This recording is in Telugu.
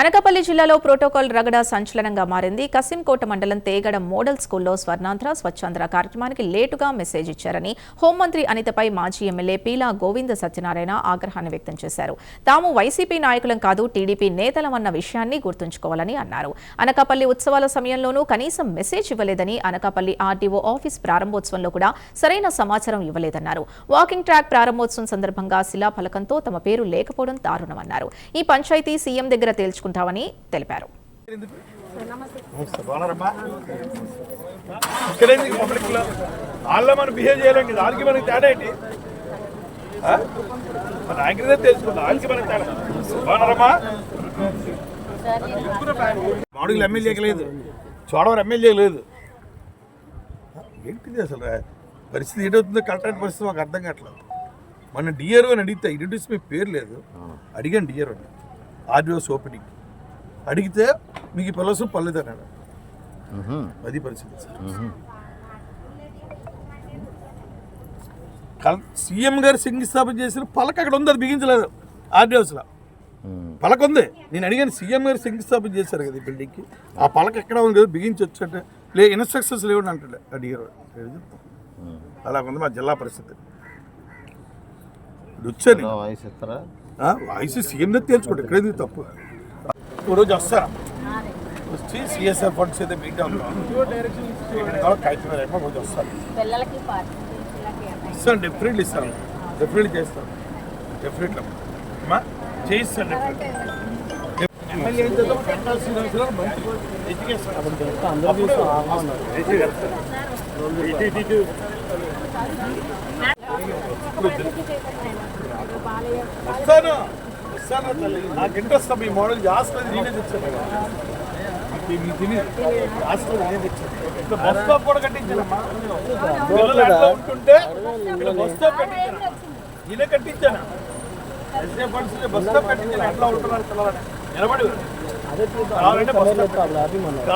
అనకాపల్లి జిల్లాలో ప్రోటోకాల్ రగడ సంచలనంగా మారింది. కసింకోట మండలం తేగడ మోడల్ స్కూల్లో స్వర్ణాంధ్ర స్వచ్ఛాంధ్ర కార్యక్రమానికి లేటుగా మెసేజ్ ఇచ్చారని హోంమంత్రి అనితపై మాజీ ఎమ్మెల్యే పీలా గోవింద సత్యనారాయణ ఆగ్రహాన్ని వ్యక్తం చేశారు. తాము వైసీపీ నాయకులం కాదు, టీడీపీ నేతలమన్న విషయాన్ని గుర్తుంచుకోవాలని అన్నారు. అనకాపల్లి ఉత్సవాల సమయంలోనూ కనీసం మెసేజ్ ఇవ్వలేదని, అనకాపల్లి ఆర్టీఓ ఆఫీస్ ప్రారంభోత్సవంలో కూడా సరైన సమాచారం ఇవ్వలేదన్నారు. వాకింగ్ ట్రాక్ ప్రారంభోత్సవం సందర్భంగా శిలాఫలకంతో తమ పేరు లేకపోవడం దారుణమన్నారు. ఈ పంచాయతీ సీఎం దగ్గర తేల్చుకుంటామని తెలిపారు. మాడుగులు ఎమ్మెల్యేకి లేదు, చోడవరం ఎమ్మెల్యే లేదు. ఏంటిది అసలు పరిస్థితి? ఏంటవుతుందో కరెక్ట్ పరిస్థితి మాకు అర్థం కావట్లేదు. మన డిఆర్ఓ అని అడిగితే ఇంట్రడ్యూస్ మీ పేరు లేదు. అడిగాను డిఆర్ఓ ఆర్డీఓస్ ఓపెనింగ్ అడిగితే మీకు పిల్లసు పర్లేదు అన్నాడు. అది పరిస్థితి సార్. సీఎం గారు శంకుస్థాపన చేసిన పలక అక్కడ ఉంది, అది బిగించలేదు. ఆర్డీఓస్లో పలక ఉంది. నేను అడిగాను, సీఎం గారు శంకుస్థాపన చేశారు కదా ఈ బిల్డింగ్కి, ఆ పలక ఎక్కడ ఉంది కదా బిగించవచ్చు అంటే ఇన్స్ట్రక్షన్స్ లేవండి అంటాడు అడిగారు. అలా ఉంది మా జిల్లా పరిస్థితి. వచ్చాను వాయిస్ సీఎం దగ్గర తేల్చుకోండి, ఎక్కడైంది తప్పు. రోజు వస్తారా వచ్చి సిఎస్ఆర్ ఫండ్స్ అయితే మీట్ కాగితం రోజు వస్తారు. ఇస్తాను, డెఫినెట్లీ ఇస్తాను, డెఫినెట్లీ చేస్తాను, డెఫినెట్లీ అమ్మా చేయిస్తాను. ఎమ్మెల్యే ఏం చేద్దాం పెట్టాల్సిన మంచి వస్తాను వస్తాను తల్లి, నాకు ఇంట్రెస్ట్. మీ మోడల్ జాస్తి నేనే తెచ్చాను, జాస్తి నేనే తెచ్చాను. బస్ స్టాప్ కూడా కట్టించానమ్మా. పిల్లలు ఎట్లా ఉంటుంటే బస్ స్టాప్ కట్టించాను, నేనే కట్టించాను. ఎస్ఏ ఫండ్స్ బస్ స్టాప్ కట్టించాను. ఎట్లా ఉంటున్నారు పిల్లలని నిలబడి